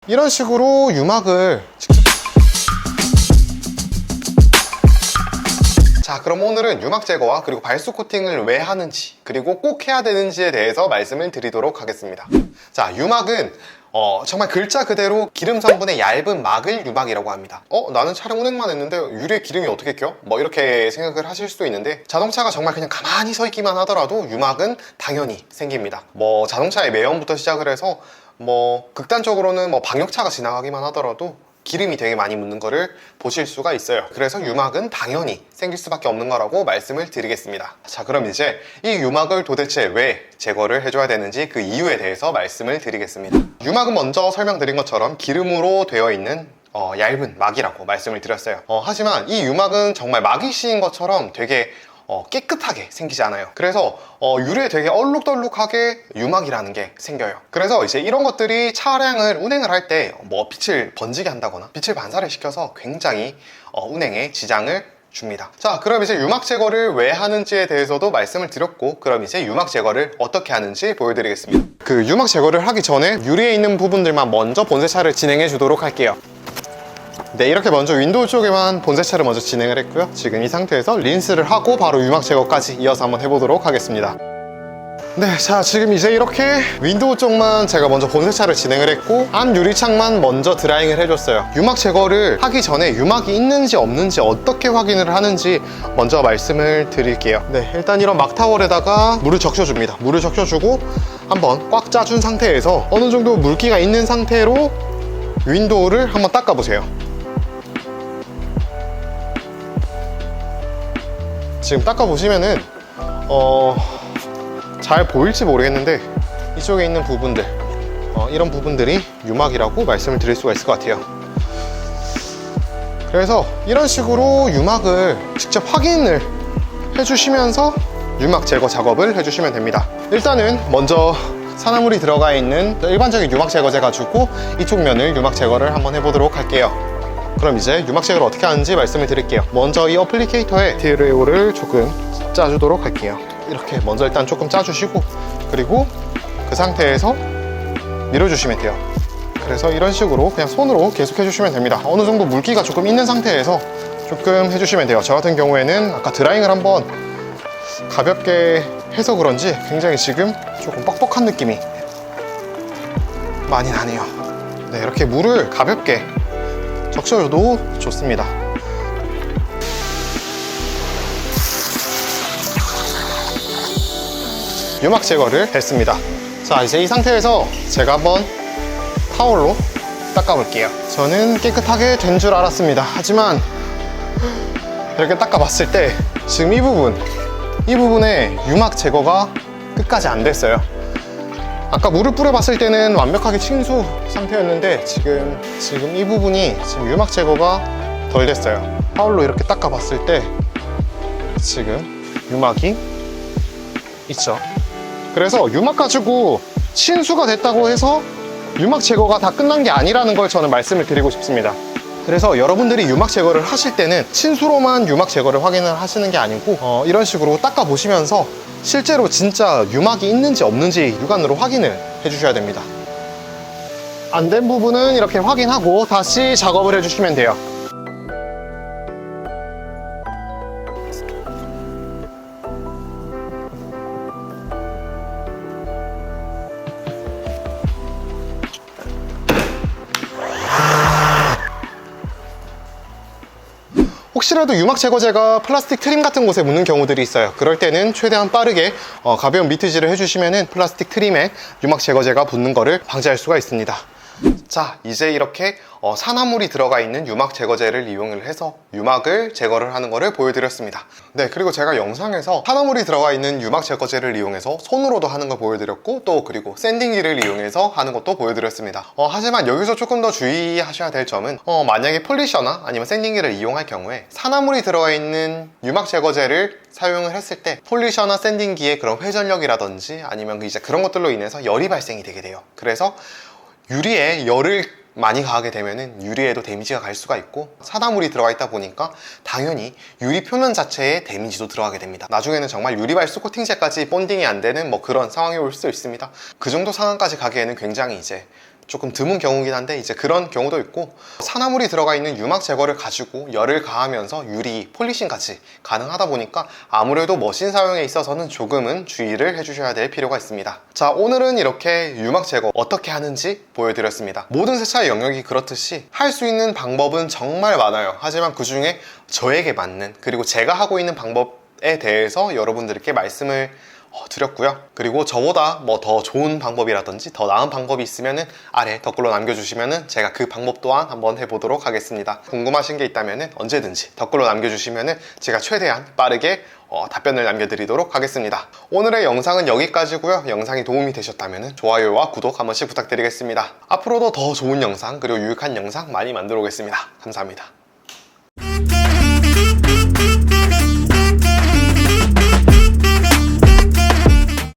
이런 식으로 유막을 직접. 자, 그럼 오늘은 유막 제거와 그리고 발수 코팅을 왜 하는지, 그리고 꼭 해야 되는지에 대해서 말씀을 드리도록 하겠습니다. 자, 유막은 정말 글자 그대로 기름 성분의 얇은 막을 유막이라고 합니다. 나는 차량 운행만 했는데 유리에 기름이 어떻게 껴? 뭐 이렇게 생각을 하실 수도 있는데, 자동차가 정말 그냥 가만히 서 있기만 하더라도 유막은 당연히 생깁니다. 뭐 자동차의 매연부터 시작을 해서 뭐 극단적으로는 뭐 방역차가 지나가기만 하더라도 기름이 되게 많이 묻는 거를 보실 수가 있어요. 그래서 유막은 당연히 생길 수밖에 없는 거라고 말씀을 드리겠습니다. 자, 그럼 이제 이 유막을 도대체 왜 제거를 해줘야 되는지 그 이유에 대해서 말씀을 드리겠습니다. 유막은 먼저 설명드린 것처럼 기름으로 되어 있는 얇은 막이라고 말씀을 드렸어요. 하지만 이 유막은 정말 막이 씌인 것처럼 되게 깨끗하게 생기지 않아요. 그래서 유리에 되게 얼룩덜룩하게 유막이라는 게 생겨요. 그래서 이제 이런 것들이 차량을 운행을 할 때 뭐 빛을 번지게 한다거나 빛을 반사를 시켜서 굉장히 운행에 지장을 줍니다. 자, 그럼 이제 유막 제거를 왜 하는지에 대해서도 말씀을 드렸고, 그럼 이제 유막 제거를 어떻게 하는지 보여드리겠습니다. 그 유막 제거를 하기 전에 유리에 있는 부분들만 먼저 본세차를 진행해 주도록 할게요. 네, 이렇게 먼저 윈도우 쪽에만 본세차를 먼저 진행을 했고요. 지금 이 상태에서 린스를 하고 바로 유막 제거까지 이어서 한번 해보도록 하겠습니다. 네, 자, 지금 이제 이렇게 윈도우 쪽만 제가 먼저 본세차를 진행을 했고, 앞 유리창만 먼저 드라잉을 해줬어요. 유막 제거를 하기 전에 유막이 있는지 없는지 어떻게 확인을 하는지 먼저 말씀을 드릴게요. 네, 일단 이런 막타월에다가 물을 적셔줍니다. 물을 적셔주고 한번 꽉 짜준 상태에서 어느 정도 물기가 있는 상태로 윈도우를 한번 닦아보세요. 지금 닦아보시면은 잘 보일지 모르겠는데 이쪽에 있는 부분들, 이런 부분들이 유막이라고 말씀을 드릴 수가 있을 것 같아요. 그래서 이런 식으로 유막을 직접 확인을 해주시면서 유막 제거 작업을 해주시면 됩니다. 일단은 먼저 산화물이 들어가 있는 일반적인 유막 제거제 가지고 이쪽 면을 유막 제거를 한번 해보도록 할게요. 그럼 이제 유막 제거를 어떻게 하는지 말씀을 드릴게요. 먼저 이 어플리케이터에 디레오를 조금 짜주도록 할게요. 이렇게 먼저 일단 조금 짜주시고, 그리고 그 상태에서 밀어주시면 돼요. 그래서 이런 식으로 그냥 손으로 계속 해주시면 됩니다. 어느 정도 물기가 조금 있는 상태에서 조금 해주시면 돼요. 저 같은 경우에는 아까 드라잉을 한번 가볍게 해서 그런지 굉장히 지금 조금 뻑뻑한 느낌이 많이 나네요. 네, 이렇게 물을 가볍게 적셔줘도 좋습니다. 유막 제거를 했습니다. 자, 이제 이 상태에서 제가 한번 타월로 닦아볼게요. 저는 깨끗하게 된 줄 알았습니다. 하지만 이렇게 닦아봤을 때 지금 이 부분에 유막 제거가 끝까지 안 됐어요. 아까 물을 뿌려봤을 때는 완벽하게 침수 상태였는데 지금 이 부분이 지금 유막 제거가 덜 됐어요. 타올로 이렇게 닦아봤을 때 지금 유막이 있죠. 그래서 유막 가지고 침수가 됐다고 해서 유막 제거가 다 끝난 게 아니라는 걸 저는 말씀을 드리고 싶습니다. 그래서 여러분들이 유막 제거를 하실 때는 침수로만 유막 제거를 확인을 하시는 게 아니고 이런 식으로 닦아 보시면서 실제로 진짜 유막이 있는지 없는지 육안으로 확인을 해주셔야 됩니다. 안 된 부분은 이렇게 확인하고 다시 작업을 해주시면 돼요. 혹시라도 유막 제거제가 플라스틱 트림 같은 곳에 묻는 경우들이 있어요. 그럴 때는 최대한 빠르게 가벼운 미트질을 해주시면 플라스틱 트림에 유막 제거제가 붙는 거를 방지할 수가 있습니다. 자, 이제 이렇게 산화물이 들어가 있는 유막 제거제를 이용을 해서 유막을 제거를 하는 거를 보여드렸습니다. 네, 그리고 제가 영상에서 산화물이 들어가 있는 유막 제거제를 이용해서 손으로도 하는 걸 보여드렸고, 또 그리고 샌딩기를 이용해서 하는 것도 보여드렸습니다. 하지만 여기서 조금 더 주의하셔야 될 점은 만약에 폴리셔나 아니면 샌딩기를 이용할 경우에 산화물이 들어가 있는 유막 제거제를 사용을 했을 때 폴리셔나 샌딩기의 그런 회전력이라든지 아니면 이제 그런 것들로 인해서 열이 발생이 되게 돼요. 그래서 유리에 열을 많이 가하게 되면은 유리에도 데미지가 갈 수가 있고, 산화물이 들어가 있다 보니까 당연히 유리 표면 자체에 데미지도 들어가게 됩니다. 나중에는 정말 유리 발수 코팅제까지 본딩이 안 되는 뭐 그런 상황이 올 수 있습니다. 그 정도 상황까지 가기에는 굉장히 이제 조금 드문 경우긴 한데 이제 그런 경우도 있고, 산화물이 들어가 있는 유막 제거를 가지고 열을 가하면서 유리, 폴리싱까지 가능하다 보니까 아무래도 머신 사용에 있어서는 조금은 주의를 해주셔야 될 필요가 있습니다. 자, 오늘은 이렇게 유막 제거 어떻게 하는지 보여드렸습니다. 모든 세차의 영역이 그렇듯이 할 수 있는 방법은 정말 많아요. 하지만 그 중에 저에게 맞는, 그리고 제가 하고 있는 방법에 대해서 여러분들께 말씀을 드렸고요. 그리고 저보다 뭐 더 좋은 방법이라든지 더 나은 방법이 있으면은 아래 댓글로 남겨주시면은 제가 그 방법 또한 한번 해보도록 하겠습니다. 궁금하신 게 있다면은 언제든지 댓글로 남겨주시면은 제가 최대한 빠르게 답변을 남겨드리도록 하겠습니다. 오늘의 영상은 여기까지고요. 영상이 도움이 되셨다면 좋아요와 구독 한 번씩 부탁드리겠습니다. 앞으로도 더 좋은 영상 그리고 유익한 영상 많이 만들어 오겠습니다. 감사합니다.